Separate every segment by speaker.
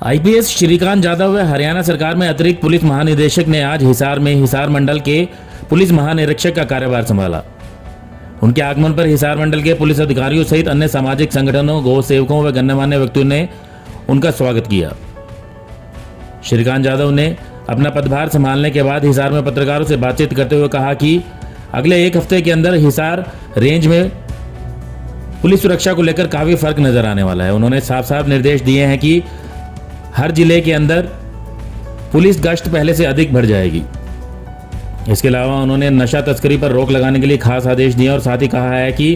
Speaker 1: IPS Shrikant Yadav व हरियाणा सरकार में अतिरिक्त पुलिस महानिदेशक ने आज हिसार में हिसार मंडल के पुलिस महानिरीक्षक का कार्यभार संभाला। उनके आगमन पर हिसार मंडल के पुलिस अधिकारियों सहित अन्य सामाजिक संगठनों, गौ सेवकों व गणमान्य व्यक्तियों ने उनका स्वागत किया। श्रीकांत यादव ने अपना पदभार संभालने के बाद हिसार में पत्रकारों से बातचीत करते हुए कहा कि अगले एक हफ्ते के अंदर हिसार रेंज में पुलिस सुरक्षा को लेकर काफी फर्क नजर आने वाला है। उन्होंने साफ साफ निर्देश दिए हैं कि हर जिले के अंदर पुलिस गश्त पहले से अधिक बढ़ जाएगी। इसके अलावा उन्होंने नशा तस्करी पर रोक लगाने के लिए खास आदेश दिए और साथ ही कहा है कि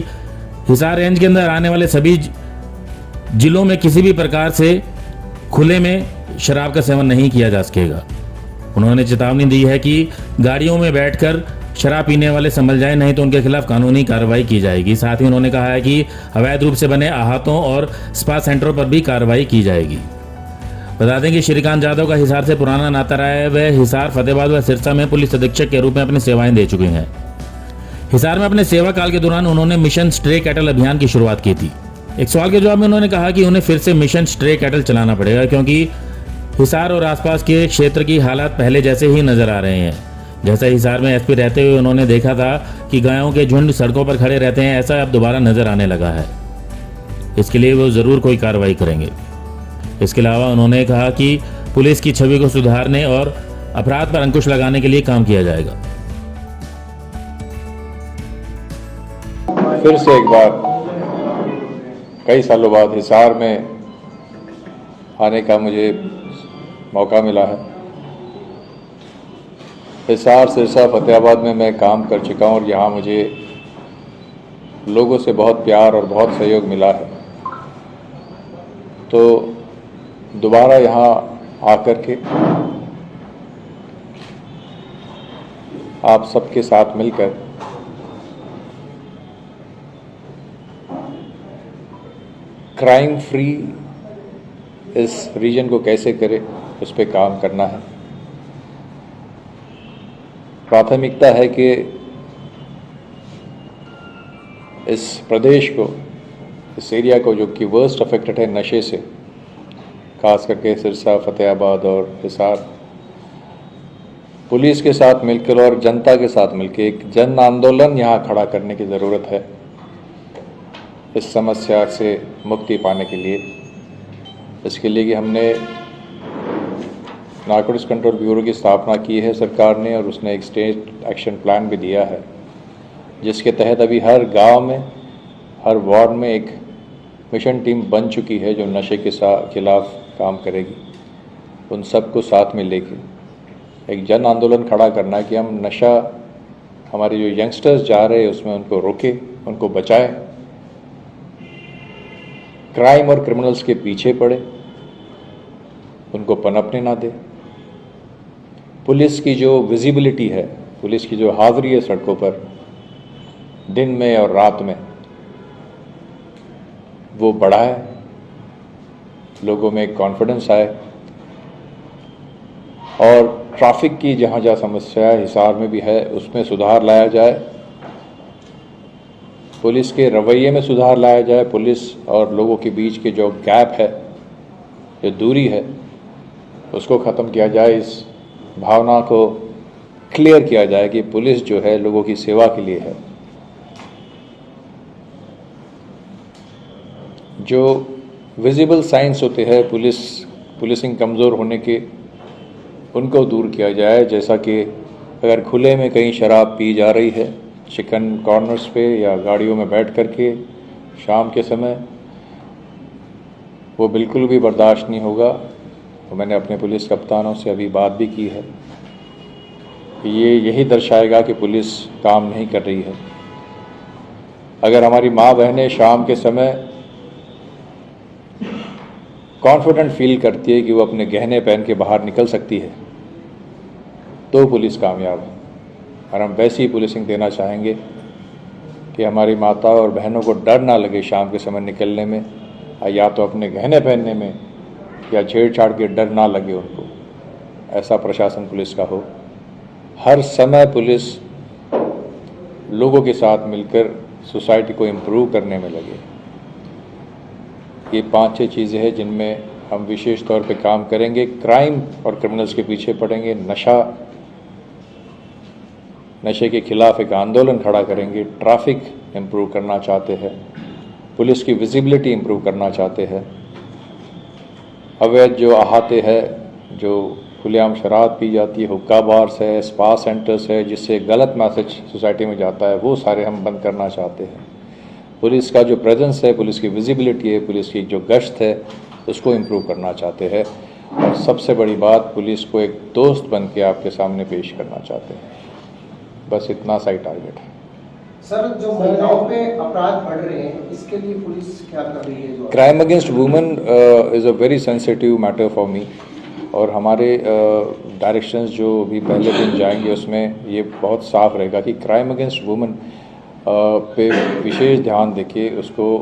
Speaker 1: हिसार रेंज के अंदर आने वाले सभी जिलों में किसी भी प्रकार से खुले में शराब का सेवन नहीं किया जा सकेगा। उन्होंने चेतावनी दी है कि गाड़ियों में बैठकर शराब पीने वाले संभल जाए, नहीं तो उनके खिलाफ कानूनी कार्रवाई की जाएगी। साथ ही उन्होंने कहा है कि अवैध रूप से बने आहातों और स्पा सेंटरों पर भी कार्रवाई की जाएगी। बता दें कि श्रीकांत यादव का हिसार से पुराना नाता रहा है। वह हिसार, फतेहाबाद व सिरसा में पुलिस अधीक्षक के रूप में अपनी सेवाएं दे चुके हैं। हिसार में अपने सेवा काल के दौरान उन्होंने मिशन स्ट्रे कैटल अभियान की शुरुआत की थी। एक सवाल के जवाब में उन्होंने कहा कि उन्हें फिर से मिशन स्ट्रे कैटल चलाना पड़ेगा, क्योंकि हिसार और आसपास के क्षेत्र की हालात पहले जैसे ही नजर आ रहे हैं। जैसे हिसार में एसपी रहते हुए उन्होंने देखा था कि गायों के झुंड सड़कों पर खड़े रहते हैं, ऐसा अब दोबारा नजर आने लगा है। इसके लिए वो जरूर कोई कार्रवाई करेंगे। इसके अलावा उन्होंने कहा कि पुलिस की छवि को सुधारने और अपराध पर अंकुश लगाने के लिए काम किया जाएगा।
Speaker 2: फिर से एक बार कई सालों बाद हिसार में आने का मुझे मौका मिला है। हिसार, सिरसा, फतेहाबाद में मैं काम कर चुका हूँ और यहाँ मुझे लोगों से बहुत प्यार और बहुत सहयोग मिला है। तो दोबारा यहाँ आकर के आप सबके साथ मिलकर क्राइम फ्री इस रीजन को कैसे करें, उस पर काम करना है। प्राथमिकता है कि इस प्रदेश को, इस एरिया को जो कि वर्स्ट अफेक्टेड है नशे से, खास करके सिरसा, फतेहाबाद और हिसार, पुलिस के साथ मिलकर और जनता के साथ मिलकर एक जन आंदोलन यहाँ खड़ा करने की ज़रूरत है इस समस्या से मुक्ति पाने के लिए। इसके लिए कि हमने नारकोटिक्स कंट्रोल ब्यूरो की स्थापना की है सरकार ने, और उसने एक स्टेट एक्शन प्लान भी दिया है, जिसके तहत अभी हर गांव में, हर वार्ड में एक मिशन टीम बन चुकी है जो नशे के खिलाफ काम करेगी। उन सबको साथ में लेके एक जन आंदोलन खड़ा करना है कि हम नशा, हमारे जो यंगस्टर्स जा रहे हैं उसमें उनको रोके, उनको बचाए, क्राइम और क्रिमिनल्स के पीछे पड़े, उनको पनपने ना दे। पुलिस की जो विजिबिलिटी है, पुलिस की जो हाजिरी है सड़कों पर दिन में और रात में, वो बढ़ाए, लोगों में कॉन्फिडेंस आए और ट्रैफिक की जहाँ जहाँ समस्या है, हिसार में भी है, उसमें सुधार लाया जाए। पुलिस के रवैये में सुधार लाया जाए। पुलिस और लोगों के बीच के जो गैप है, जो दूरी है, उसको ख़त्म किया जाए। इस भावना को क्लियर किया जाए कि पुलिस जो है लोगों की सेवा के लिए है। जो विजिबल साइंस होते हैं पुलिसिंग कमज़ोर होने के, उनको दूर किया जाए। जैसा कि अगर खुले में कहीं शराब पी जा रही है, चिकन कॉर्नर्स पे या गाड़ियों में बैठ कर के शाम के समय, वो बिल्कुल भी बर्दाश्त नहीं होगा। तो मैंने अपने पुलिस कप्तानों से अभी बात भी की है कि ये यही दर्शाएगा कि पुलिस काम नहीं कर रही है। अगर हमारी माँ बहनें शाम के समय कॉन्फिडेंट फील करती है कि वो अपने गहने पहन के बाहर निकल सकती है, तो पुलिस कामयाब है। और हम वैसी ही पुलिसिंग देना चाहेंगे कि हमारी माता और बहनों को डर ना लगे शाम के समय निकलने में, या तो अपने गहने पहनने में, या छेड़छाड़ के डर ना लगे उनको। ऐसा प्रशासन पुलिस का हो। हर समय पुलिस लोगों के साथ मिलकर सोसाइटी को इम्प्रूव करने में लगे। ये 5-6 चीज़ें हैं जिनमें हम विशेष तौर पे काम करेंगे, क्राइम और क्रिमिनल्स के पीछे पड़ेंगे, नशे के खिलाफ एक आंदोलन खड़ा करेंगे, ट्रैफिक इम्प्रूव करना चाहते हैं, पुलिस की विजिबिलिटी इम्प्रूव करना चाहते हैं, अवैध जो अहाते हैं, जो खुलेआम शराब पी जाती है, हुक्का बार्स है, स्पा सेंटर्स है, जिससे गलत मैसेज सोसाइटी में जाता है, वो सारे हम बंद करना चाहते हैं। पुलिस का जो प्रेजेंस है, पुलिस की विजिबिलिटी है, पुलिस की जो गश्त है, उसको इम्प्रूव करना चाहते हैं। और सबसे बड़ी बात, पुलिस को एक दोस्त बन के आपके सामने पेश करना चाहते हैं। बस इतना सा ही टारगेट है।
Speaker 3: सर, जो महिलाओं पे अपराध बढ़ रहे हैं, इसके लिए पुलिस क्या कर रही है?
Speaker 2: Crime against women is a very sensitive matter for me, और हमारे डायरेक्शंस जो भी पहले दिन जाएंगे उसमें ये बहुत साफ रहेगा कि क्राइम अगेंस्ट वुमेन पे विशेष ध्यान देके उसको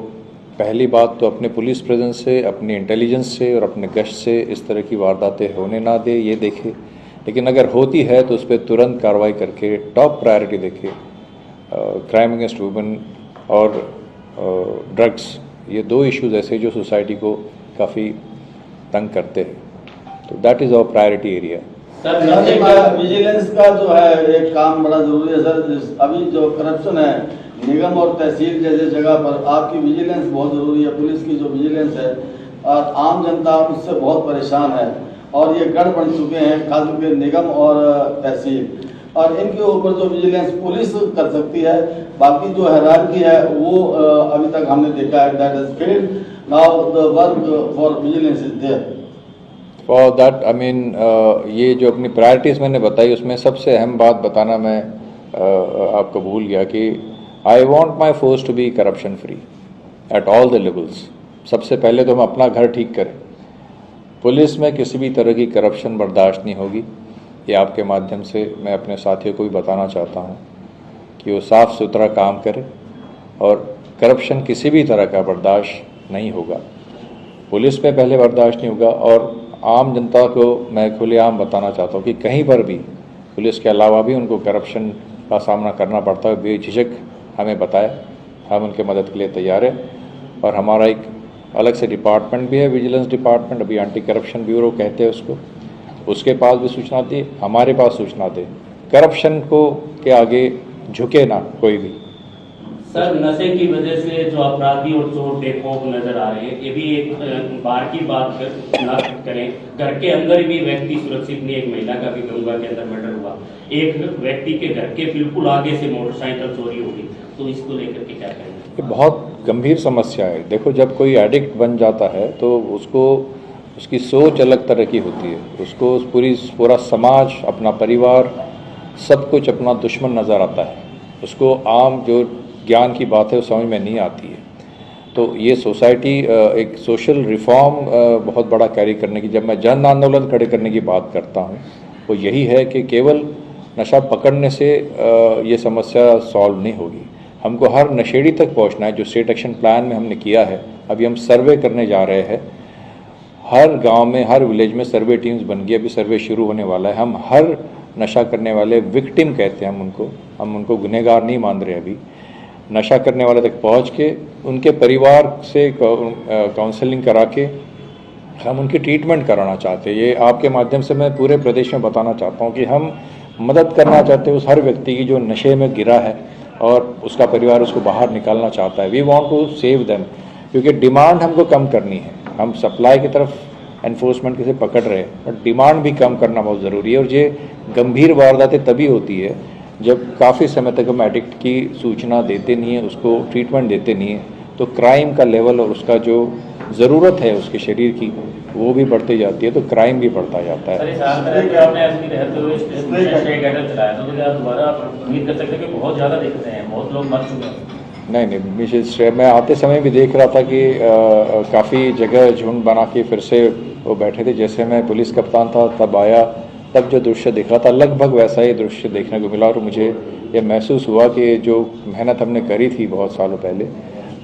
Speaker 2: पहली बात तो अपने पुलिस प्रेजेंस से, अपने इंटेलिजेंस से और अपने गश्त से इस तरह की वारदातें होने ना दे, ये देखे। लेकिन अगर होती है तो उस पर तुरंत कार्रवाई करके टॉप प्रायोरिटी देखे। क्राइम अगेंस्ट वुमेन और ड्रग्स, ये दो इश्यूज ऐसे जो सोसाइटी को काफ़ी तंग करते हैं, तो that is our priority area.
Speaker 4: Sir, नशे का विजिलेंस का जो है एक काम बड़ा जरूरी है सर। अभी जो करप्शन है निगम और तहसील जैसे जगह पर, आपकी विजिलेंस बहुत जरूरी है। पुलिस की जो विजिलेंस है और आम जनता उससे बहुत परेशान है, और ये गढ़ बन चुके हैं खास करके निगम और तहसील, और इनके ऊपर जो विजिलेंस पुलिस कर सकती है, बाकी जो हायरार्की है वो अभी तक हमने देखा है that is failed. Now the work for vigilance is there.
Speaker 2: For that I mean ये जो अपनी प्रायोरिटीज़ मैंने बताई, उसमें सबसे अहम बात बताना मैं आपको भूल गया कि I want my force to be corruption free at all the levels. सबसे पहले तो हम अपना घर ठीक करें। पुलिस में किसी भी तरह की करप्शन बर्दाश्त नहीं होगी। ये आपके माध्यम से मैं अपने साथियों को भी बताना चाहता हूँ कि वो साफ़ सुथरा काम करें, और करप्शन किसी भी तरह का बर्दाश्त नहीं होगा। पुलिस में पहले बर्दाश्त नहीं होगा, और आम जनता को मैं खुलेआम बताना चाहता हूँ कि कहीं पर भी पुलिस के अलावा भी उनको करप्शन का सामना करना पड़ता है, बेझिझक हमें बताए, हम उनके मदद के लिए तैयार हैं। और हमारा एक अलग से डिपार्टमेंट भी है, विजिलेंस डिपार्टमेंट, अभी एंटी करप्शन ब्यूरो कहते हैं उसको, उसके पास भी सूचना दी, हमारे पास सूचना दे। करप्शन को के आगे झुके ना कोई भी।
Speaker 5: सर, नशे की वजह से जो अपराधी और चोर बेखौफ नजर आ रहे हैं, ये भी एक बार की बात ना करें, घर के अंदर भी व्यक्ति सुरक्षित नहीं। एक महिला का भी गंगा के अंदर मर्डर हुआ, एक व्यक्ति के घर के बिल्कुल आगे से मोटरसाइकिल चोरी होगी, तो इसको लेकर के क्या करेंगे?
Speaker 2: ये बहुत गंभीर समस्या है। देखो, जब कोई एडिक्ट बन जाता है तो उसको उसकी सोच अलग तरह की होती है, उसको पूरा समाज, अपना परिवार, सब कुछ अपना दुश्मन नज़र आता है। उसको आम जो ज्ञान की बात है वो समझ में नहीं आती है। तो ये सोसाइटी एक सोशल रिफॉर्म बहुत बड़ा कैरी करने की, जब मैं जन आंदोलन खड़े करने की बात करता हूँ, वो यही है कि केवल नशा पकड़ने से ये समस्या सॉल्व नहीं होगी। हमको हर नशेड़ी तक पहुँचना है, जो स्टेट एक्शन प्लान में हमने किया है। अभी हम सर्वे करने जा रहे हैं, हर गांव में, हर विलेज में सर्वे टीम्स बन गई, अभी सर्वे शुरू होने वाला है। हम हर नशा करने वाले, विक्टिम कहते हैं हम उनको गुनहगार नहीं मान रहे। अभी नशा करने वाले तक पहुंच के उनके परिवार से काउंसलिंग करा के हम उनकी ट्रीटमेंट कराना चाहते हैं। ये आपके माध्यम से मैं पूरे प्रदेश में बताना चाहता हूं कि हम मदद करना चाहते हैं उस हर व्यक्ति की जो नशे में गिरा है और उसका परिवार उसको बाहर निकालना चाहता है। We want to save them, क्योंकि डिमांड हमको कम करनी है। हम सप्लाई की तरफ एनफोर्समेंट किसे पकड़ रहे हैं, बट डिमांड भी कम करना बहुत ज़रूरी है। और ये गंभीर वारदातें तभी होती है जब काफ़ी समय तक हम एडिक्ट की सूचना देते नहीं है, उसको ट्रीटमेंट देते नहीं है, तो क्राइम का लेवल और उसका जो ज़रूरत है उसके शरीर की, वो भी बढ़ती जाती है, तो क्राइम भी बढ़ता जाता है। नहीं, विशेष मैं आते समय भी देख रहा था कि काफ़ी जगह झुंड बना के फिर से वो बैठे थे। जैसे मैं पुलिस कप्तान था तब आया, तब जो दृश्य दिख रहा था लगभग वैसा ही दृश्य देखने को मिला, और मुझे ये महसूस हुआ कि जो मेहनत हमने करी थी बहुत सालों पहले,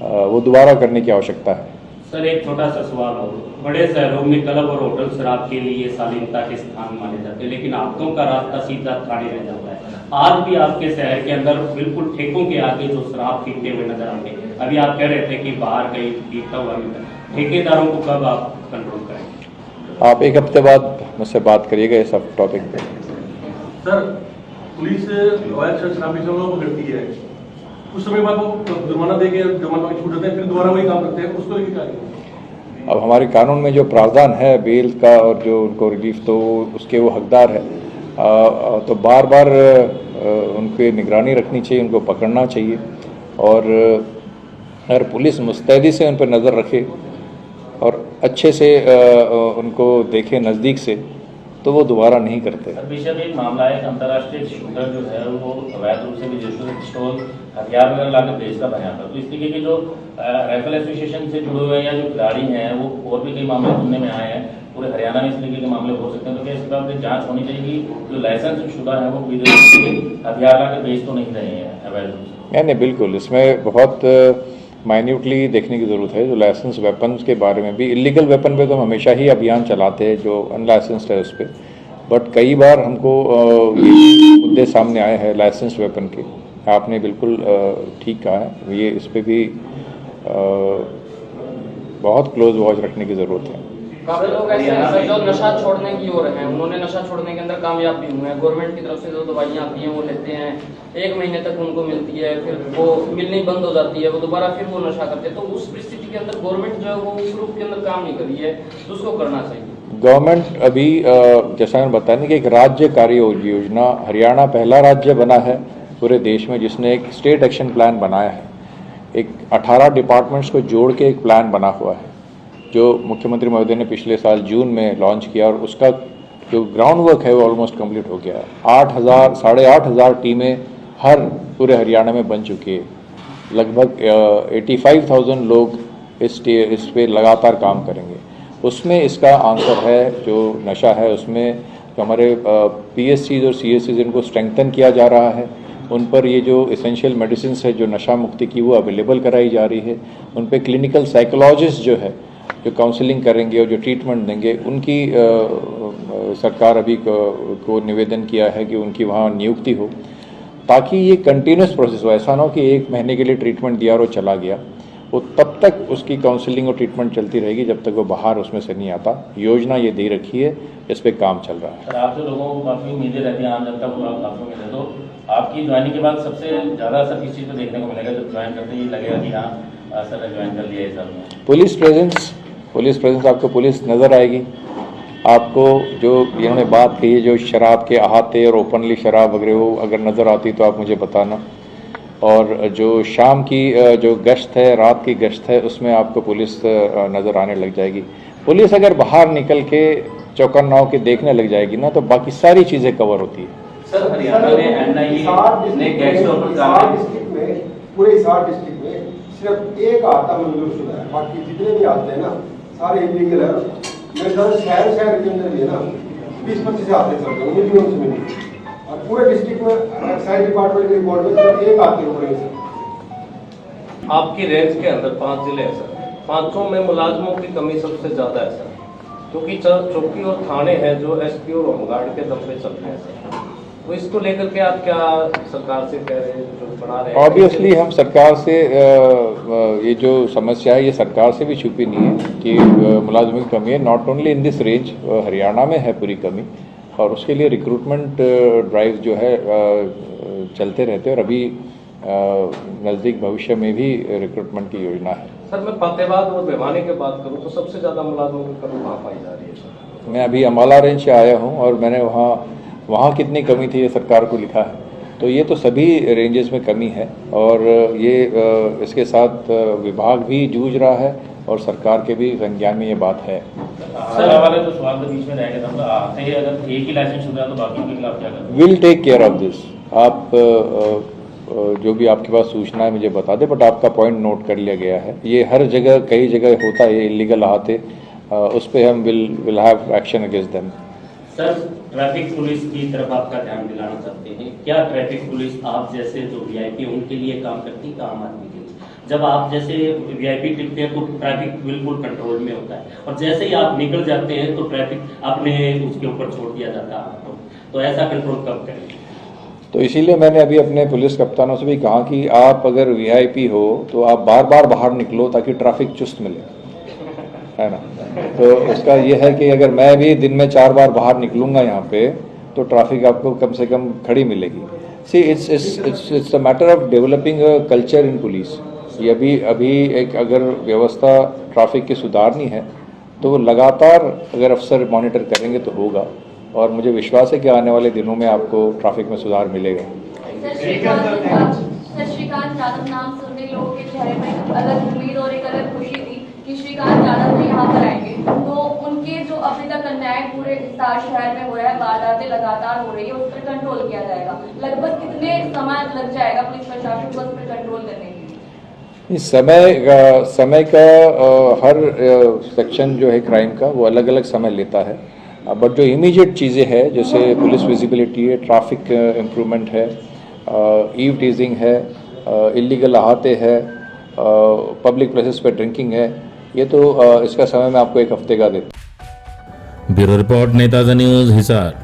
Speaker 2: वो दोबारा करने की आवश्यकता है।
Speaker 5: सर, एक छोटा सा सवाल हो, बड़े शहरों में क्लब और होटल शराब के लिए शालीनता के स्थान माने जाते हैं, लेकिन हाथों का रास्ता सीधा थाने रह जाता है। आज भी आपके शहर के अंदर बिल्कुल ठेकों के आगे जो शराब पीते हुए नजर आते हैं। अभी आप कह रहे थे कि बाहर कहीं पीता हुआ, ठेकेदारों को कब आप कंट्रोल करेंगे?
Speaker 2: आप एक हफ्ते बाद मुझसे बात करिएगा ये सब टॉपिक पे।
Speaker 6: सर, पुलिस अवैध शराब बेचने वालों को पकड़ती है, कुछ समय बाद वो जुर्माना दे के जमानत में छूट जाते हैं, फिर दोबारा वही काम करते हैं, उसको लेके क्या करेंगे?
Speaker 2: अब हमारे कानून में जो प्रावधान है बेल का और जो उनको रिलीफ, तो उसके वो हकदार है, तो बार बार उन पर निगरानी रखनी चाहिए, उनको पकड़ना चाहिए। और अगर पुलिस मुस्तैदी से उन पर नज़र रखे और अच्छे से उनको देखे नज़दीक से, तो वो दोबारा नहीं करते।
Speaker 1: सर, पिछले एक मामला है, अंतर्राष्ट्रीय शूटर जो है वो अवैध रूप से विदेशों से पिस्तौल हथियार वगैरह लाकर बेचता बना था। तो इस तरीके के जो राइफल एसोसिएशन से जुड़े हुए या जो खिलाड़ी हैं वो और भी कई मामले सुनने में आए हैं, पूरे हरियाणा में इस तरीके के मामले हो सकते हैं। तो क्या इसके बारे में जाँच होनी चाहिए कि जो लाइसेंस शुदा है वो विदेश से हथियार लाकर बेच तो नहीं रहे हैं अवैध रूप से?
Speaker 2: नहीं, बिल्कुल, इसमें बहुत माइन्यूटली देखने की ज़रूरत है। जो लाइसेंस वेपन्स के बारे में भी, इलीगल वेपन पे तो हम हमेशा ही अभियान चलाते हैं, जो अनलाइसेंस्ड है उस पर, बट कई बार हमको ये मुद्दे सामने आए हैं लाइसेंस वेपन के। आपने बिल्कुल ठीक कहा है, ये इस पर भी बहुत क्लोज वॉच रखने की ज़रूरत है।
Speaker 7: काफी लोग ऐसे हैं सर जो नशा छोड़ने की ओर हैं, उन्होंने नशा छोड़ने के अंदर कामयाब भी हुए हैं। गवर्नमेंट की तरफ से जो दवाइयाँ आती हैं वो लेते हैं, 1 महीने तक उनको मिलती है, फिर वो मिलनी बंद हो जाती है, वो दोबारा फिर वो नशा करते हैं। तो उस परिस्थिति के अंदर गवर्नमेंट जो है वो उस रूप के अंदर काम नहीं कर रही है, तो उसको करना चाहिए।
Speaker 2: गवर्नमेंट अभी जैसा मैंने बताया कि एक राज्य कार्य योजना, हरियाणा पहला राज्य बना है पूरे देश में जिसने एक स्टेट एक्शन प्लान बनाया है। एक 18 डिपार्टमेंट्स को जोड़ के एक प्लान बना हुआ है जो मुख्यमंत्री महोदय ने पिछले साल जून में लॉन्च किया, और उसका जो ग्राउंड वर्क है वो ऑलमोस्ट कंप्लीट हो गया है। 8,000 टीमें हर पूरे हरियाणा में बन चुकी है। लगभग 85,000 लोग इस पे लगातार काम करेंगे। उसमें इसका आंसर है जो नशा है, उसमें जो हमारे PSCs और CSCs इनको स्ट्रेंथन किया जा रहा है, उन पर ये जो एसेंशियल मेडिसिन है जो नशा मुक्ति की वो अवेलेबल कराई जा रही है। उन पर क्लिनिकल साइकोलॉजिस्ट जो है जो काउंसलिंग करेंगे और जो ट्रीटमेंट देंगे, उनकी सरकार अभी को निवेदन किया है कि उनकी वहाँ नियुक्ति हो, ताकि ये कंटिन्यूस प्रोसेस हो। ऐसा ना हो कि 1 महीने के लिए ट्रीटमेंट दिया और वो चला गया, वो तब तक उसकी काउंसलिंग और ट्रीटमेंट चलती रहेगी जब तक वो बाहर उसमें से नहीं आता। योजना ये दे रखी है, इस पर काम चल रहा है।
Speaker 1: सर, आपसे लोगों को काफ़ी उम्मीदें रहती हैं, आम जनता को काफ़ी उम्मीदें, तो आपकी ज्वाइनिंग के बाद सबसे ज़्यादा असर किस चीज़ पर देखने को मिलेगा? जब ज्वाइन करते ही लगेगा कि हाँ सर ने ज्वाइन कर लिया इस साल में।
Speaker 2: पुलिस प्रेजेंस आपको पुलिस नज़र आएगी। आपको जो इन्होंने बात कही है, जो शराब के अहाते और ओपनली शराब वगैरह, वो अगर नज़र आती तो आप मुझे बताना। और जो शाम की जो गश्त है, रात की गश्त है, उसमें आपको पुलिस नज़र आने लग जाएगी। पुलिस अगर बाहर निकल के चौकन्नाव के देखने लग जाएगी ना, तो बाकी सारी चीज़ें कवर होती है।
Speaker 5: सर, हरियाणा में NIA ने गैंगस्टर पर कार्रवाई
Speaker 3: पूरे हिसार डिस्ट्रिक्ट में सिर्फ एक आता मंजूरशुदा है, बाकी जितने भी आते हैं ना सारे इलीगल है। मेरे ख्याल शहर के अंदर भी है ना 20-25 आते चलते हैं मिनिमम से मिनिमम, और पूरे डिस्ट्रिक्ट में एक्साइज डिपार्टमेंट के रिकॉर्ड में सिर्फ एक आते हैं।
Speaker 8: आपकी रेंज के अंदर 5 जिले हैं सर, 5 में मुलाजमों की कमी सबसे ज़्यादा है सर, क्योंकि चौकी और थाने हैं जो SP और होमगार्ड के दम पे चल रहे हैं सर। तो इसको लेकर के आप क्या सरकार से कह रहे हैं, जो बना रहे हैं?
Speaker 2: ऑब्वियसली हम सरकार से ये जो समस्या है ये सरकार से भी छुपी नहीं है कि मुलाजमों की कमी है। Not only in this range, Haryana में है पूरी कमी, और उसके लिए रिक्रूटमेंट ड्राइव जो है चलते रहते हैं, और अभी नज़दीक भविष्य में भी रिक्रूटमेंट की योजना है।
Speaker 8: सर, मैं फतेहाबाद और भिवानी की बात करूँ तो सबसे ज़्यादा मुलाजमों की कमी वहाँ पाई जा रही है सर।
Speaker 2: मैं अभी अम्बाला रेंज से आया हूँ और मैंने वहाँ कितनी कमी थी ये सरकार को लिखा है। तो ये तो सभी रेंजेस में कमी है, और ये इसके साथ विभाग भी जूझ रहा है और सरकार के भी संज्ञान में ये बात है।
Speaker 1: सर, वाले तो सवाल के बीच में रहेगा, तो आते ही अगर एक ही लाइसेंस हो जाए तो बाकी के खिलाफ क्या करें?
Speaker 2: Will take care of this. आप जो भी आपके पास सूचना है मुझे बता दें, बट आपका पॉइंट नोट कर लिया गया है। ये हर जगह कई जगह होता है इलीगल आते, उस पर हम will have action against them.
Speaker 5: Sir, traffic police की तरफ आपका ध्यान दिलाना चाहते हैं, क्या ट्रैफिक पुलिस आप जैसे जो VIP उनके लिए काम करती है, आम आदमी के लिए? जब आप जैसे VIP टिकते हैं तो ट्रैफिक बिल्कुल कंट्रोल में होता है, और जैसे ही आप निकल जाते हैं तो ट्रैफिक अपने उसके ऊपर छोड़ दिया जाता है आपको, तो ऐसा कंट्रोल कब करें?
Speaker 2: तो इसीलिए मैंने अभी अपने पुलिस कप्तानों से भी कहा कि आप अगर VIP हो तो आप बार बार बाहर निकलो ताकि ट्रैफिक चुस्त मिले। है ना। तो उसका ये है कि अगर मैं भी दिन में 4 बार बाहर निकलूँगा यहाँ पे तो ट्रैफिक आपको कम से कम खड़ी मिलेगी। See it's a matter of developing a culture in police. ये अभी एक अगर व्यवस्था ट्रैफिक की सुधारनी है तो वो लगातार अगर अफसर मॉनिटर करेंगे तो होगा, और मुझे विश्वास है कि आने वाले दिनों में आपको ट्रैफिक में सुधार मिलेगा।
Speaker 9: सर, श्रीकांत यादव नाम सुनने लोगों के चेहरे में अलग उम्मीद और एक अलग खुशी थी कि श्रीकांत यादव जी यहाँ पर आएंगे, तो उनके जो अभी तक अन्याय पूरे हिसार शहर में हो रहा है, वारदातें लगातार हो रही है, उस पर कंट्रोल किया जाएगा। लगभग कितने समय लग जाएगा पुलिस प्रशासन को उस पर कंट्रोल करने के लिए?
Speaker 2: समय का हर सेक्शन जो है क्राइम का वो अलग अलग समय लेता है, बट जो इमीडिएट चीज़ें हैं जैसे पुलिस विजिबिलिटी है, ट्रैफिक इम्प्रूवमेंट है, ईव टीजिंग है, इलीगल अहाते है, पब्लिक प्लेसेस पे ड्रिंकिंग है, ये तो इसका समय मैं आपको 1 हफ्ते का देता हूँ।
Speaker 1: ब्यूरो रिपोर्ट नेताजा न्यूज हिसार।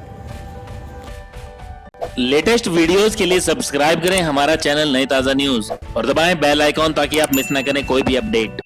Speaker 10: लेटेस्ट वीडियोस के लिए सब्सक्राइब करें हमारा चैनल नई ताज़ा न्यूज और दबाएं बेल आइकॉन ताकि आप मिस ना करें कोई भी अपडेट।